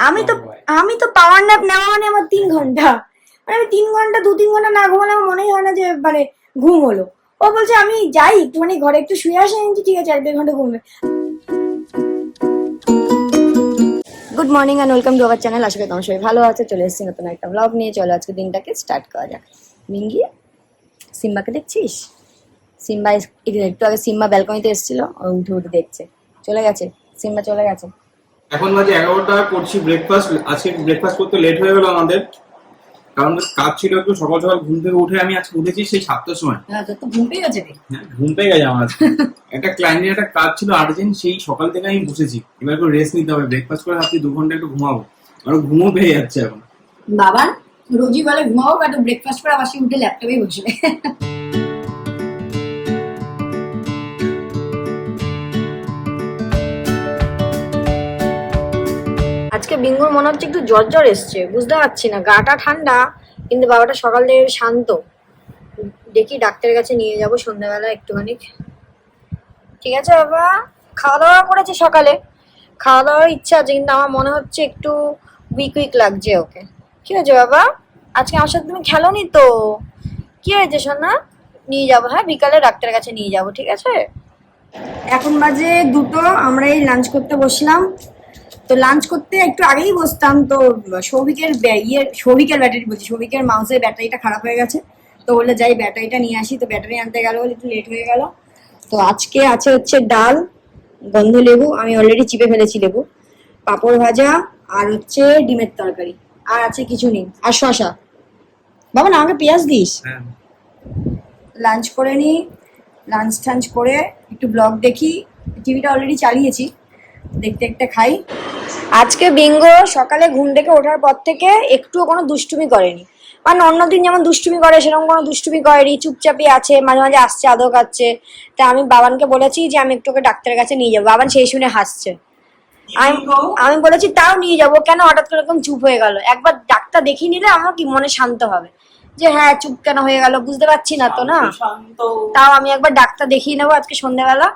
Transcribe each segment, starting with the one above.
আমি তো আমি তো পাওয়ার ন্যাপ নেওয়া মানে আমার 3 ঘন্টা, মানে আমি 3 ঘন্টা 2-3 ঘন্টা না ঘুমালে আমার মনেই হয় না যে মানে ঘুম হলো। ও বলছে আমি যাই একটুখানি ঘরে একটু শুয়ে আসি, আমি ঠিক আছে 1-1.5 ঘন্টা ঘুমবে। Good morning and welcome to our channel. আশা করি তোমার সবাই ভালো আছে। চলে এসেছি নতুন একটা ব্লগ নিয়ে। চলো আজকে দিনটাকে স্টার্ট করা যাক। মিঙ্গি, সিম্বাকে দেখছিস? সিম্বা একটু আগে সিম্বা ব্যালকনিতে এসেছিল, ও উঠে উঠে দেখছে। চলে গেছে সিম্বা, চলে গেছে। এখন বাজে 11টা, করছি ব্রেকফাস্ট। আজকে ব্রেকফাস্ট করতে লেট হয়ে গেল আমাদের, কারণ কাজ ছিল একটু। সকাল সকাল ঘুম থেকে উঠে আমি আজকে উঠেছি সেই 7টার সময়। হ্যাঁ, তোর তো ঘুম পেয়ে গেছে রে। হ্যাঁ, ঘুম পেয়ে গেছে আমার আজকে। একটা ক্লায়েন্টের একটা কাজ ছিল আর্জেন্ট, সেই সকাল থেকে আমি বসেছি। এবার একটু রেস্ট নিতে হবে, ব্রেকফাস্ট করে ভাবছি 2 ঘন্টা একটু ঘুমাবো, আর ঘুমও পেয়ে যাচ্ছে এখন। বাবা রোজই বলে ঘুমাবো, বাট ব্রেকফাস্ট করে আবার সে উঠে ল্যাপটপেই বসবে। আজকে বিঙ্গুর মনে হচ্ছে একটু জ্বর জ্বর এসছে, বুঝতে পারছি না। গাটা ঠান্ডা কিন্তু বাবাটা সকাল থেকে শান্ত। দেখি ডাক্তারের কাছে নিয়ে যাব সন্ধ্যাবেলা একটুখানি। ঠিক আছে বাবা, খাওয়া দাওয়া করেছে সকালে, খাওয়া দাওয়ার ইচ্ছা আছে, কিন্তু আমার মনে হচ্ছে একটু উইক উইক লাগছে ওকে। কি হয়েছে বাবা? আজকে আমার সাথে তুমি খেলোনি তো? কি হয়েছে সোনা? নিয়ে যাবো, হ্যাঁ বিকালে ডাক্তারের কাছে নিয়ে যাবো, ঠিক আছে? এখন বাজে 2টো, আমরা এই লাঞ্চ করতে বসলাম। তো লাঞ্চ করতে একটু আগেই বসতাম, তো সৌভিকের ব্যাটারি বলছি, সৌভিকের মাউসের ব্যাটারিটা খারাপ হয়ে গেছে। তো বললে যাই ব্যাটারিটা নিয়ে আসি, তো ব্যাটারি আনতে গেল বলে একটু লেট হয়ে গেল। তো আজকে আছে হচ্ছে ডাল, গন্ধ লেবু, আমি অলরেডি চিপে ফেলেছি লেবু, পাঁপড় ভাজা, আর হচ্ছে ডিমের তরকারি, আর আছে কিছু নেই, আর শশা। বাবা না আমাকে পেঁয়াজ দিস। লাঞ্চ করে নি, লাঞ্চ টাঞ্চ করে একটু ব্লগ দেখি, টিভিটা অলরেডি চালিয়েছি, দেখতে দেখতে খাই। আজকে বিঙ্গো সকালে ঘুম থেকে ওঠার পর থেকে একটুও কোনো দুষ্টুমি করেনি। মানে অন্যদিন যেমন দুষ্টুমি করে সেরকম কোনো দুষ্টুমি করেনি, চুপচাপই আছে, মাঝে মাঝে আসছে, আদর খাচ্ছে। তা আমি বাবানকে বলেছি যে আমি একটু ওকে ডাক্তারের কাছে নিয়ে যাবো, বাবান সেই শুনে হাসছে। আমি বলেছি তাও নিয়ে যাবো, কেন হঠাৎ করে এরকম চুপ হয়ে গেল? একবার ডাক্তার দেখিয়ে নিলে আমার কি মনে শান্ত হবে, যে হ্যাঁ চুপ কেন হয়ে গেল, বুঝতে পারছি না তো না। তাও আমি একবার ডাক্তার দেখিয়ে নেবো আজকে সন্ধ্যাবেলা।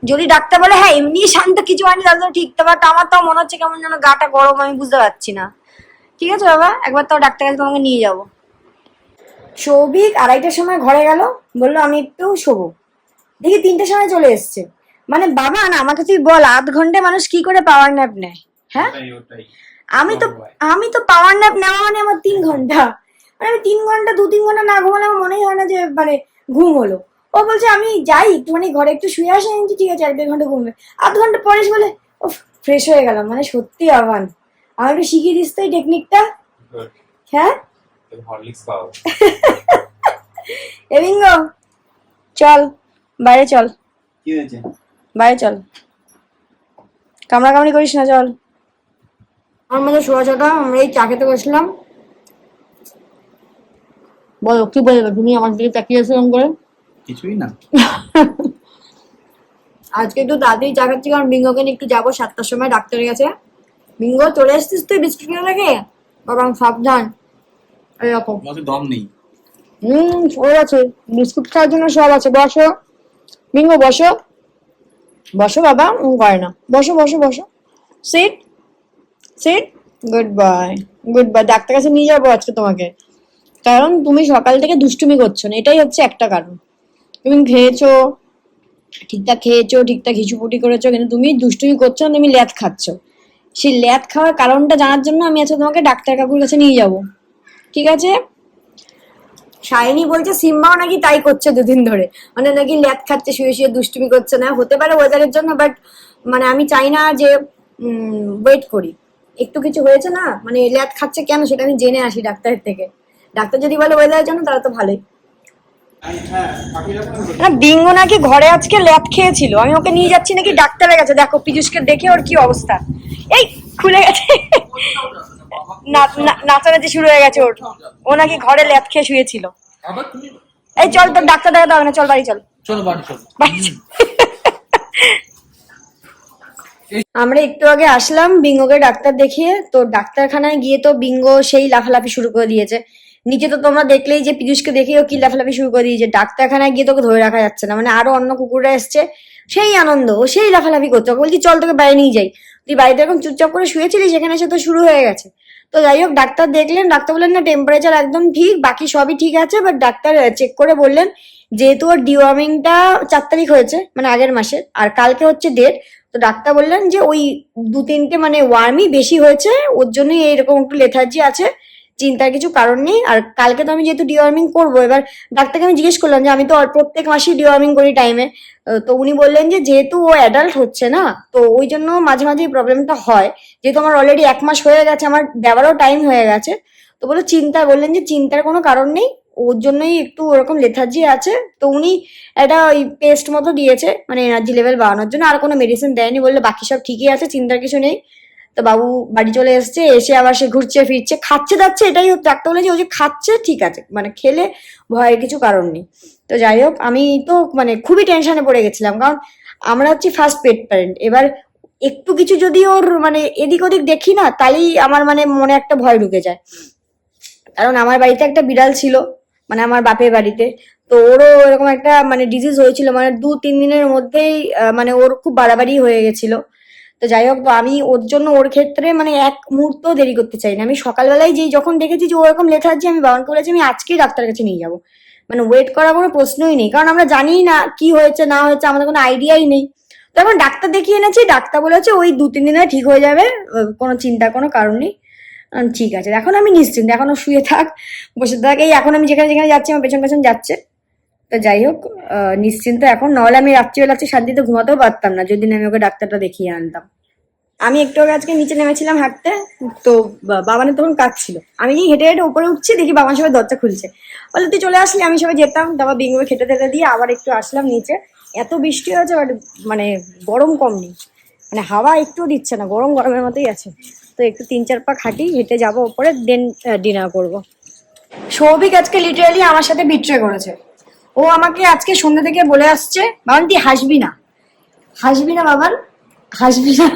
যদি ডাক্তার বলে হ্যাঁ এমনি শান্ত, কিছু হয়নি, তাহলে ঠিক। বাট আমার তাও মনে হচ্ছে কেমন যেন গাটা গরম, আমি বুঝতে পারছি না। ঠিক আছে বাবা, একবার তাও ডাক্তার কাছে তোমাকে নিয়ে যাবো। সৌভিক 2:30টার সময় ঘরে গেল, বললো আমি একটু শোবো। দেখি 3টের সময় চলে এসছে। মানে বাবা না, আমাকে তুই বল 8 ঘন্টায় মানুষ কি করে পাওয়ার ন্যাপ নেয়? হ্যাঁ, আমি তো পাওয়ার ন্যাপ নেওয়া মানে আমার 3 ঘন্টা, মানে আমি 3 ঘন্টা 2-3 ঘন্টা না ঘুমালে আমার মনেই হয় না যে মানে ঘুম হলো। ও বলছে আমি যাই একটুখানি ঘরে একটু শুয়ে আসি, আমি ঠিক আছে 1-1.5 ঘন্টা ঘুমবে। 8 ঘন্টা পরে এসে বলে ও ফ্রেশ হয়ে গেলাম। মানে সত্যি আহ্বান, আমার একটু শিখিয়ে দিস তো এই টেকনিকটা। হ্যাঁ এবিঙ্গ, চল বাইরে চল, কি হয়েছে? বাইরে চল, কামড়াকামড়ি করিস না, চল। আমার মধ্যে শোয়া ছটা, আমরা এই চা খেতে বসলাম। বলো কি বলবে তুমি আমার দিকে তাকিয়ে আছো এরকম করে? কিছুই না। আজকে একটু তাড়াতাড়ি চা খাচ্ছি, কারণ বিঙ্গোকে নিয়ে একটু যাবো 7টার সময় ডাক্তারের কাছে। বিঙ্গো চলে এসছিস তুই বিস্কুট কিনে রেখে? বাবা সাবধান, এরকম দম নেই। সব আছে, বিস্কুট খাওয়ার জন্য সব আছে। বসো বিঙ্গো, বসো বসো, বাবা করে না, বসো বসো বসো, sit sit. Good bye, good bye. ডাক্তার কাছে নিয়ে যাবো আজকে তোমাকে, কারণ তুমি সকাল থেকে দুষ্টুমি করছো না, এটাই হচ্ছে একটা কারণ। তুমি খেয়েছো ঠিকঠাক, খেয়েছো ঠিকঠাক, হিচুপুটি করেছো, কিন্তু তুমি দুষ্টুমি করছো না, তুমি ল্যাদ খাচ্ছ। সেই ল্যাদ খাওয়ার কারণটা জানার জন্য আমি আজকে তোমাকে ডাক্তার কাকুর কাছে নিয়ে যাব, ঠিক আছে? শাইনি বলছে সিম্বাও নাকি তাই করছে 2 দিন ধরে, মানে নাকি ল্যাদ খাচ্ছে, শুয়ে শুয়ে দুষ্টুমি করছে না। হতে পারে ওয়েদারের জন্য, বাট মানে আমি চাই না যে ওয়েট করি, একটু কিছু হয়েছে না, মানে ল্যাদ খাচ্ছে কেন সেটা আমি জেনে আসি ডাক্তারের থেকে। ডাক্তার যদি বলে ওয়েদারের জন্য তাহলে তো ভালোই। না বিঙ্গো নাকি ঘরে আজকে ল্যাদ খেয়েছিল, আমি ওকে নিয়ে যাচ্ছি নাকি ডাক্তারের কাছে। দেখো পীযুষকে দেখে ওর কি অবস্থা, এই খুলে গেছে, নাচানাচি শুরু হয়ে গেছে ওর। ও নাকি ঘরে ল্যাদ খেয়ে শুয়েছিল। এই চল, তোর ডাক্তার দেখাতে হবে না, চল বাড়ি চল, চল বাড়ি চল। আমরা একটু আগে আসলাম বিঙ্গোকে ডাক্তার দেখিয়ে। তো ডাক্তারখানায় গিয়ে তো বিঙ্গো সেই লাফালাফি শুরু করে দিয়েছে। নিচে তো তোমরা দেখলেই যে পীযুষকে দেখেও কি লাফালাফি শুরু করে দিয়েছে। ডাক্তারখানায় গিয়ে তোকে ধরে রাখা যাচ্ছে না, মানে আরো অন্য কুকুররা এসছে, সেই আনন্দ, ও সেই লাফালাফি করছে। ওকে বলছি চল তোকে বাইরে নিয়ে যাই, তুই বাড়িতে এখন চুপচাপ করে শুয়েছিলি, সেখানে এসে তো শুরু হয়ে গেছে। তো যাই হোক, ডাক্তার দেখলেন, ডাক্তার বললেন না টেম্পারেচার একদম ঠিক, বাকি সবই ঠিক আছে, বাট ডাক্তার চেক করে বললেন যেহেতু ওর ডিওয়ার্মিংটা 4 তারিখ হয়েছে মানে আগের মাসের, আর কালকে হচ্ছে ডেট, তো ডাক্তার বললেন যে ওই 2-3টে মানে ওয়ার্মই বেশি হয়েছে, ওর জন্যই এইরকম একটু লেথার্জি আছে, চিন্তার কিছু কারণ নেই। আর কালকে তো আমি যেহেতু ডিওয়ার্মিং করবো, এবার ডাক্তারকে আমি জিজ্ঞেস করলাম যে আমি তো প্রত্যেক মাসেই ডিওয়ার্মিং করি টাইমে, তো উনি বললেন যে যেহেতু ও অ্যাডাল্ট হচ্ছে না, তো ওই জন্য মাঝে মাঝে প্রবলেমটা হয়, যেহেতু আমার অলরেডি 1 মাস হয়ে গেছে, আমার দেওয়ারও টাইম হয়ে গেছে, তো বললেন যে চিন্তার কোনো কারণ নেই, ওর জন্যই একটু ওরকম লেথার্জি আছে। তো উনি একটা ওই পেস্ট মতো দিয়েছে মানে এনার্জি লেভেল বাড়ানোর জন্য, আর কোনো মেডিসিন দেয়নি, বললে বাকি সব ঠিকই আছে, চিন্তার কিছু নেই। তো বাবু বাড়ি চলে এসছে, এসে আবার সে ঘুরছে ফিরছে, খাচ্ছে দাচ্ছে, এটাই ডাক্তার বলেছে ও যে খাচ্ছে ঠিক আছে, মানে খেলে ভয়ের কিছু কারণ নেই। তো যাই হোক, আমি তো মানে খুবই টেনশনে পড়ে গেছিলাম, কারণ আমরা হচ্ছি ফার্স্ট পেট প্যারেন্ট। এবার একটু কিছু যদি ওর মানে এদিক ওদিক দেখি না, তাহলেই আমার মানে মনে একটা ভয় ঢুকে যায়। কারণ আমার বাড়িতে একটা বিড়াল ছিল, মানে আমার বাপের বাড়িতে, তো ওরও এরকম একটা মানে ডিজিজ হয়েছিল, মানে 2-3 দিনের মধ্যেই মানে ওর খুব বাড়াবাড়ি হয়ে গেছিল। তো যাই হোক, তো আমি ওর জন্য ওর ক্ষেত্রে মানে এক মুহূর্ত দেরি করতে চাই না। আমি সকালবেলায় যেই যখন দেখেছি যে ওরকম লেথার্জি, আমি বাবাকে বলেছি আমি আজকেই ডাক্তারের কাছে নিয়ে যাবো, মানে ওয়েট করার কোনো প্রশ্নই নেই, কারণ আমরা জানি না কি হয়েছে না হয়েছে, আমাদের কোনো আইডিয়াই নেই। তো এখন ডাক্তার দেখিয়ে এনেছি, ডাক্তার বলেছে ওই 2-3 দিনে ঠিক হয়ে যাবে, কোনো চিন্তার কোনো কারণ নেই। ঠিক আছে, এখন আমি নিশ্চিন্ত, এখনো শুয়ে থাক, বসে থাক, এই এখন আমি যেখানে যেখানে যাচ্ছি আমার পেছন পেছন যাচ্ছে। তো যাই হোক, নিশ্চিন্ত এখন, নাহলে আমি রাত্রিবেলা আজকে শান্তিতে ঘুমাতেও পারতাম না যদি না আমি ওকে ডাক্তারটা দেখিয়ে আনতাম। আমি একটু আগে আজকে নিচে নেমেছিলাম হাঁটতে, তো বাবানের তখন কাজ ছিল, আমি যেই হেঁটে হেঁটে উপরে উঠছি, দেখি বাবার সবাই দরজা খুলছে, বলে তুই চলে আসলি, আমি সবাই যেতাম, তারপর বিঙ্গুকে খেতে টেতে দিয়ে আবার একটু আসলাম নিচে। এত বৃষ্টি হয়েছে, বাট মানে গরম কম নেই, মানে হাওয়া একটু দিচ্ছে না, গরম গরমের মতোই আছে। তো একটু 3-4 পাক হাঁটি, হেঁটে যাবো ওপরে, দেন ডিনার করবো। সৌভিক আজকে লিটারালি আমার সাথে বিট্রে করেছে। ও আমাকে আজকে সন্ধ্যা থেকে বলে আসছে, বাবান তুই হাসবি না, হাসবি না বাবান, হাসবি না।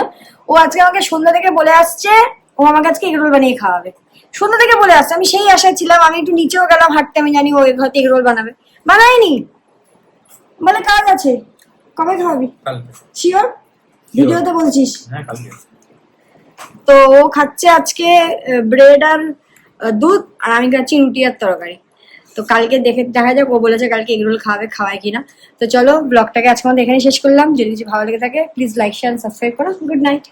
ও আজকে আমাকে সন্ধ্যা থেকে বলে আসছে ও আমাকে আজকে এগরোল বানিয়ে খাওয়াবে, সন্ধ্যা থেকে বলে আসছে। আমি সেই আশায় ছিলাম, আমি একটু নিচেও গেলাম হাঁটতে, আমি জানি ও হয়তো এগরোল বানাবে, বানায়নি, বলে কাজ আছে। কবে খাওয়াবি? শিওর? ভিডিওতে বলছিস? তো ও খাচ্ছে আজকে ব্রেড আর দুধ, আর আমি খাচ্ছি রুটি আর তরকারি। তো কালকে দেখা যাক, ও বলেছে কালকে এগরোল খাওয়ায় কিনা। তো চলো ব্লগটাকে আজকে আমাদের এখানে শেষ করলাম, যদি কিছু ভালো লেগে থাকে প্লিজ লাইক শেয়ার সাবস্ক্রাইব করো। Good night.